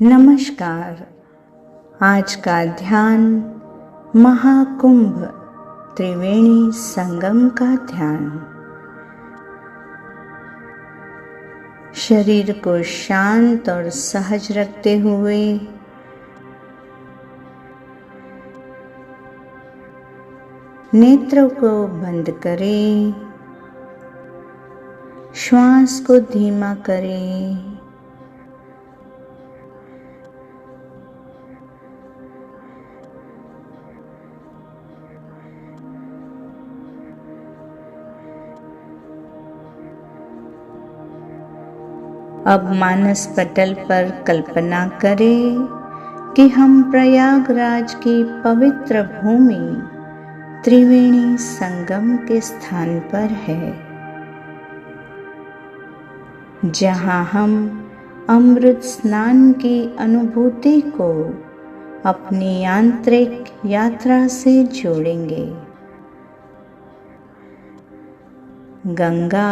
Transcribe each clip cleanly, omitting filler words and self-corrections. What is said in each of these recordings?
नमस्कार। आज का ध्यान महाकुंभ त्रिवेणी संगम का ध्यान। शरीर को शांत और सहज रखते हुए नेत्रों को बंद करें, श्वास को धीमा करें, अब मानस पटल पर कल्पना करें कि हम प्रयागराज की पवित्र भूमि त्रिवेणी संगम के स्थान पर हैं, जहां हम अमृत स्नान की अनुभूति को अपनी आंतरिक यात्रा से जोड़ेंगे। गंगा,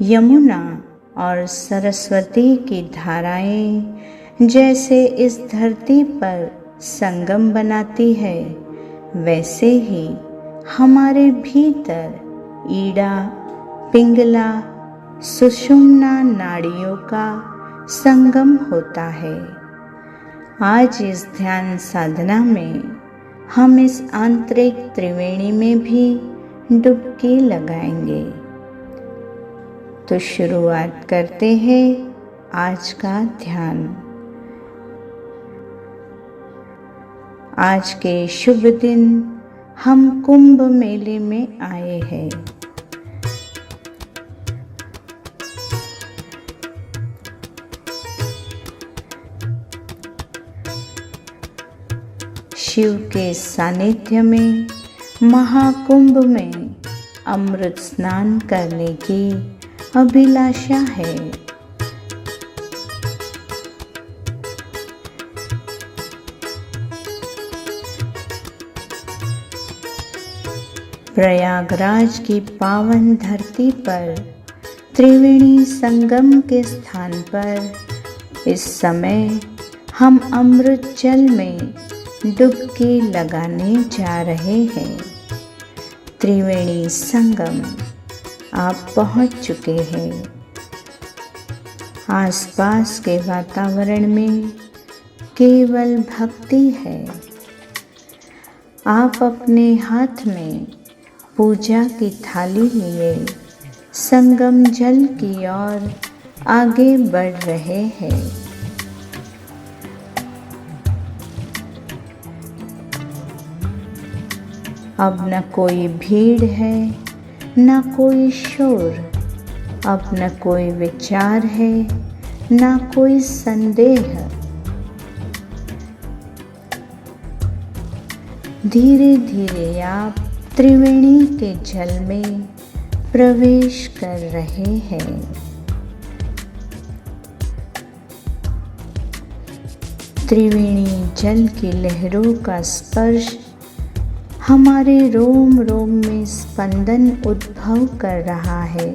यमुना और सरस्वती की धाराएं जैसे इस धरती पर संगम बनाती है, वैसे ही हमारे भीतर ईड़ा, पिंगला, सुषुम्ना नाड़ियों का संगम होता है। आज इस ध्यान साधना में हम इस आंतरिक त्रिवेणी में भी डुबकी लगाएंगे। तो शुरुआत करते हैं आज का ध्यान। आज के शुभ दिन हम कुंभ मेले में आए हैं। शिव के सानिध्य में महाकुंभ में अमृत स्नान करने की अभिलाषा है। प्रयागराज की पावन धरती पर त्रिवेणी संगम के स्थान पर इस समय हम अमृत जल में डुबकी लगाने जा रहे हैं। त्रिवेणी संगम आप पहुंच चुके हैं। आसपास के वातावरण में केवल भक्ति है। आप अपने हाथ में पूजा की थाली लिए संगम जल की ओर आगे बढ़ रहे हैं। अब न कोई भीड़ है, न कोई शोर, अब न कोई विचार है, न कोई संदेह। धीरे धीरे आप त्रिवेणी के जल में प्रवेश कर रहे हैं। त्रिवेणी जल की लहरों का स्पर्श हमारे रोम रोम में स्पंदन उद्भव कर रहा है।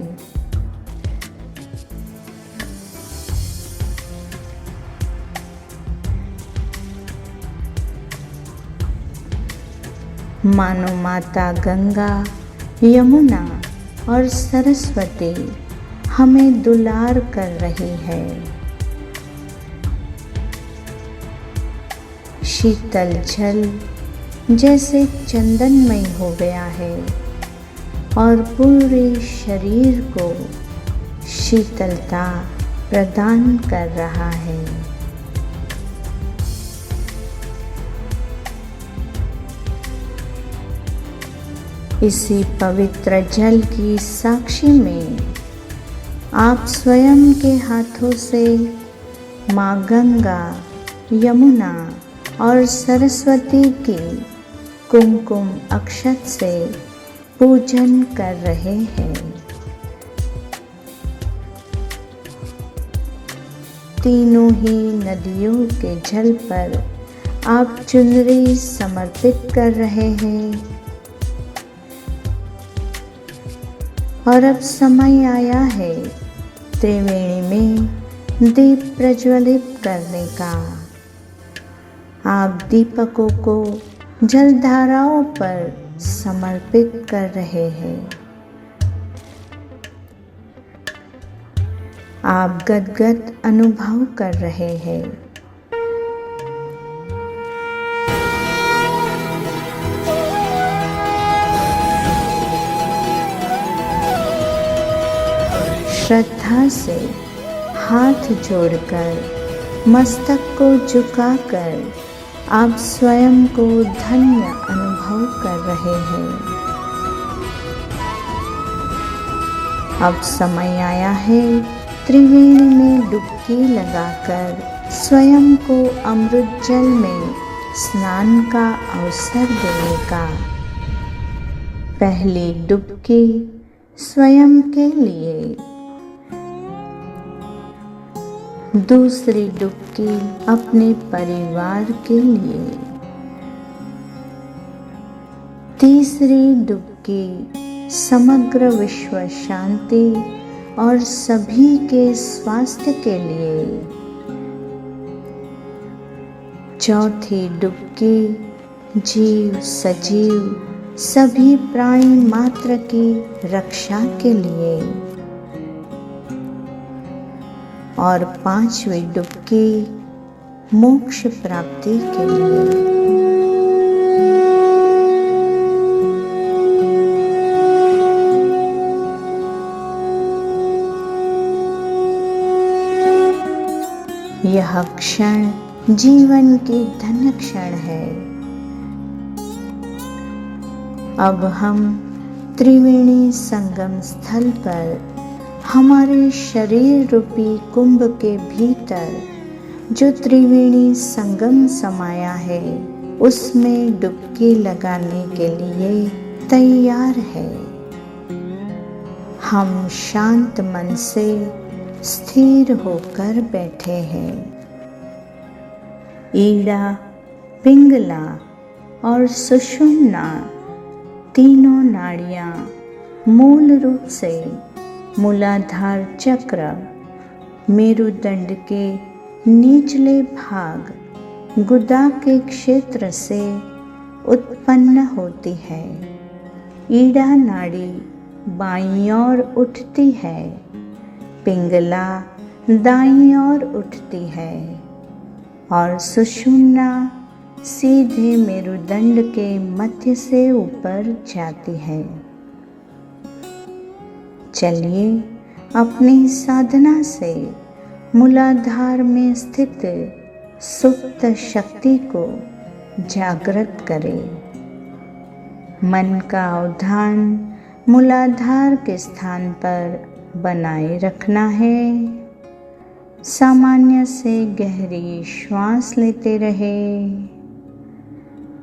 मानो माता गंगा, यमुना और सरस्वती हमें दुलार कर रही है। शीतल जल जैसे चंदनमय हो गया है और पूरे शरीर को शीतलता प्रदान कर रहा है। इसी पवित्र जल की साक्षी में आप स्वयं के हाथों से माँ गंगा, यमुना और सरस्वती की कुमकुम अक्षत से पूजन कर रहे हैं। तीनों ही नदियों के जल पर आप चुनरी समर्पित कर रहे हैं और अब समय आया है त्रिवेणी में दीप प्रज्वलित करने का। आप दीपकों को जलधाराओं पर समर्पित कर रहे हैं। आप गदगद अनुभव कर रहे हैं। श्रद्धा से हाथ जोड़कर मस्तक को झुकाकर आप स्वयं को धन्य अनुभव कर रहे हैं। अब समय आया है त्रिवेणी में डुबकी लगाकर स्वयं को अमृत जल में स्नान का अवसर देने का। पहली डुबकी स्वयं के लिए, दूसरी डुबकी अपने परिवार के लिए, तीसरी डुबकी समग्र विश्व शांति और सभी के स्वास्थ्य के लिए, चौथी डुबकी जीव सजीव सभी प्राणी मात्र की रक्षा के लिए, और पांचवी डुबकी मोक्ष प्राप्ति के लिए। यह क्षण जीवन की धन्य क्षण है। अब हम त्रिवेणी संगम स्थल पर हमारे शरीर रूपी कुंभ के भीतर जो त्रिवेणी संगम समाया है उसमें डुबकी लगाने के लिए तैयार है। हम शांत मन से स्थिर होकर बैठे हैं। ईड़ा, पिंगला और सुषुम्ना तीनों नाड़ियां मूल रूप से मूलाधार चक्र मेरुदंड के निचले भाग गुदा के क्षेत्र से उत्पन्न होती है। ईड़ा नाड़ी बाईं ओर उठती है, पिंगला दाईं ओर उठती है और सुषुम्ना सीधे मेरुदंड के मध्य से ऊपर जाती है। चलिए अपनी साधना से मूलाधार में स्थित सुप्त शक्ति को जागृत करें। मन का अवधान मूलाधार के स्थान पर बनाए रखना है। सामान्य से गहरी श्वास लेते रहे।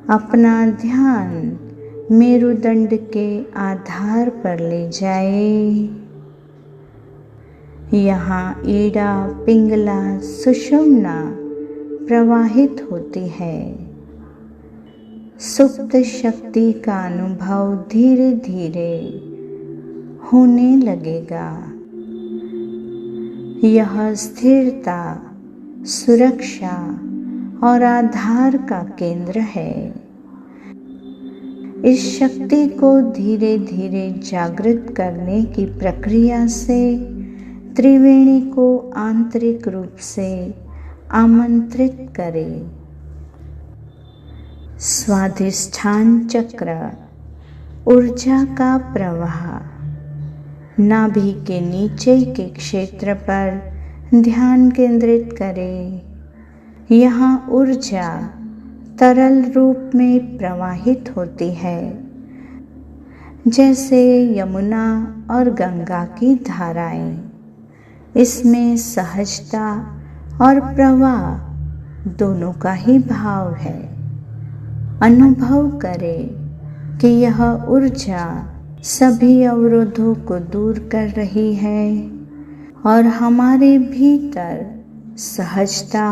अपना ध्यान मेरुदंड के आधार पर ले जाए। यहाँ ईड़ा, पिंगला, सुषुम्ना प्रवाहित होती है। सुप्त शक्ति का अनुभव धीरे धीरे होने लगेगा। यह स्थिरता, सुरक्षा और आधार का केंद्र है। इस शक्ति को धीरे धीरे जागृत करने की प्रक्रिया से त्रिवेणी को आंतरिक रूप से आमंत्रित करें। स्वाधिष्ठान चक्र ऊर्जा का प्रवाह नाभि के नीचे के क्षेत्र पर ध्यान केंद्रित करें। यहाँ ऊर्जा तरल रूप में प्रवाहित होती है, जैसे यमुना और गंगा की धाराएं। इसमें सहजता और प्रवाह दोनों का ही भाव है। अनुभव करें कि यह ऊर्जा सभी अवरोधों को दूर कर रही है और हमारे भीतर सहजता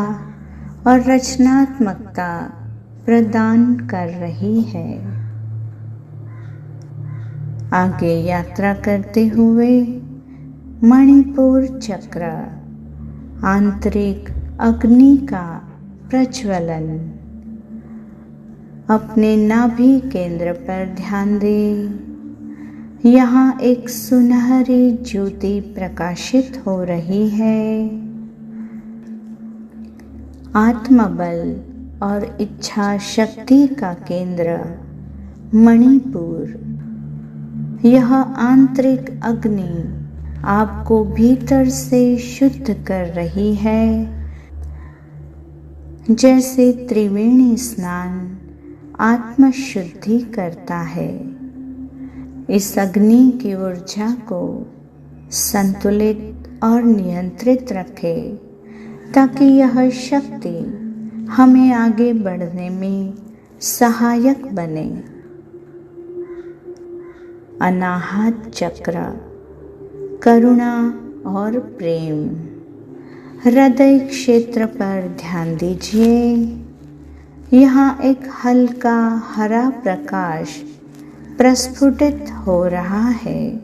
और रचनात्मकता प्रदान कर रही है। आगे यात्रा करते हुए मणिपुर चक्र आंतरिक अग्नि का प्रज्वलन अपने नाभि केंद्र पर ध्यान दें। यहाँ एक सुनहरी ज्योति प्रकाशित हो रही है। आत्मबल और इच्छा शक्ति का केंद्र मणिपुर। यह आंतरिक अग्नि आपको भीतर से शुद्ध कर रही है, जैसे त्रिवेणी स्नान आत्म शुद्धि करता है। इस अग्नि की ऊर्जा को संतुलित और नियंत्रित रखें, ताकि यह शक्ति हमें आगे बढ़ने में सहायक बने। अनाहत चक्र, करुणा और प्रेम। हृदय क्षेत्र पर ध्यान दीजिए। यहाँ एक हल्का हरा प्रकाश प्रस्फुटित हो रहा है।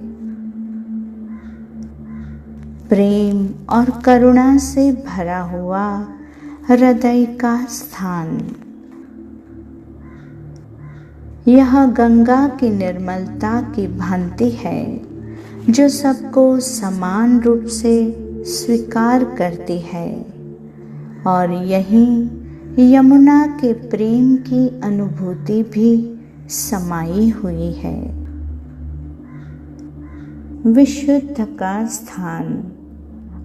प्रेम और करुणा से भरा हुआ हृदय का स्थान। यह गंगा की निर्मलता की भांति है, जो सबको समान रूप से स्वीकार करती है, और यहीं यमुना के प्रेम की अनुभूति भी समाई हुई है। विशुद्ध का स्थान,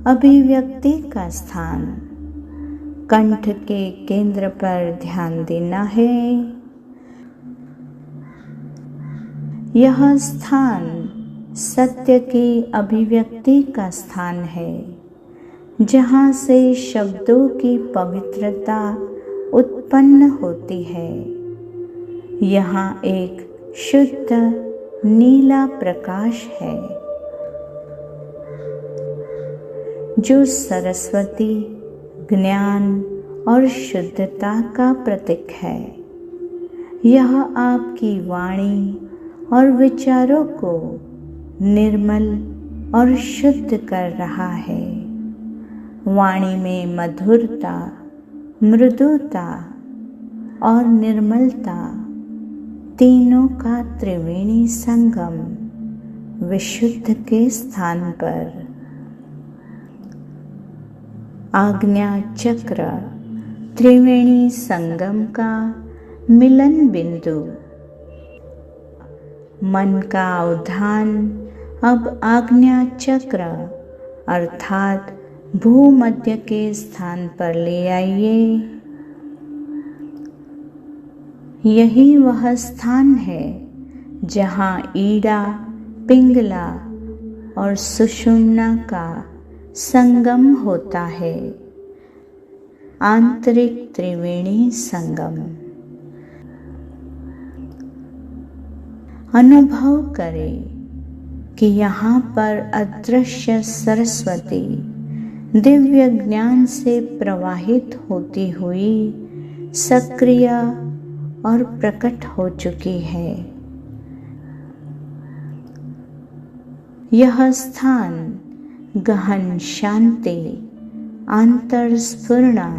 अभिव्यक्ति का स्थान। कंठ के केंद्र पर ध्यान देना है। यह स्थान सत्य की अभिव्यक्ति का स्थान है, जहाँ से शब्दों की पवित्रता उत्पन्न होती है। यहाँ एक शुद्ध नीला प्रकाश है, जो सरस्वती, ज्ञान और शुद्धता का प्रतीक है। यह आपकी वाणी और विचारों को निर्मल और शुद्ध कर रहा है। वाणी में मधुरता, मृदुता और निर्मलता, तीनों का त्रिवेणी संगम विशुद्ध के स्थान पर। आज्ञा चक्र, त्रिवेणी संगम का मिलन बिंदु। मन का उद्यान अब आज्ञा चक्र अर्थात भूमध्य के स्थान पर ले आइए। यही वह स्थान है जहाँ ईड़ा, पिंगला और सुषुम्ना का संगम होता है। आंतरिक त्रिवेणी संगम। अनुभव करें कि यहाँ पर अदृश्य सरस्वती दिव्य ज्ञान से प्रवाहित होती हुई सक्रिय और प्रकट हो चुकी है। यह स्थान गहन शांति, अंतर्स्फुरणा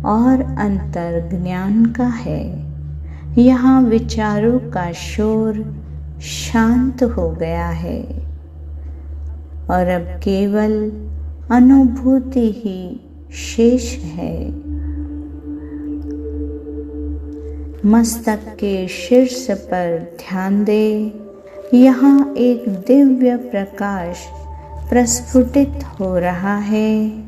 और अंतर्ज्ञान का है। यहाँ विचारों का शोर शांत हो गया है और अब केवल अनुभूति ही शेष है। मस्तक के शीर्ष पर ध्यान दें। यहाँ एक दिव्य प्रकाश प्रस्फुटित हो रहा है।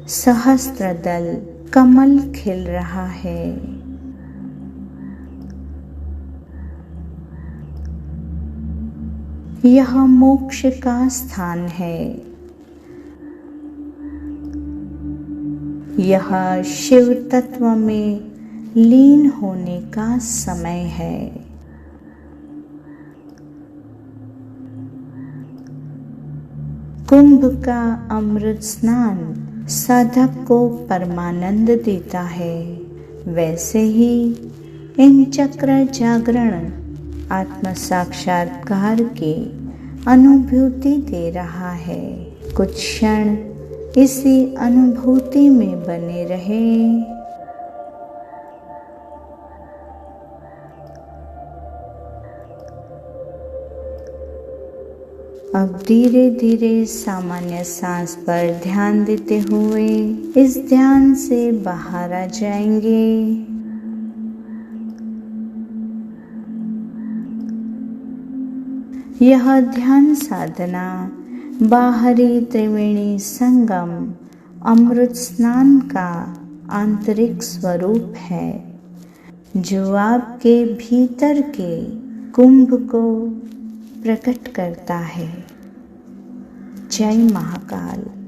सहस्त्रदल कमल खिल रहा है। यह मोक्ष का स्थान है। यह शिव तत्व में लीन होने का समय है। कुंभ का अमृत स्नान साधक को परमानंद देता है, वैसे ही इन चक्र जागरण आत्म साक्षात्कार की अनुभूति दे रहा है। कुछ क्षण इसी अनुभूति में बने रहे। अब धीरे धीरे सामान्य सांस पर ध्यान देते हुए इस ध्यान से बाहर आ जाएंगे। यह ध्यान साधना बाहरी त्रिवेणी संगम अमृत स्नान का आंतरिक स्वरूप है, जो आपके भीतर के कुंभ को प्रकट करता है। जय महाकाल।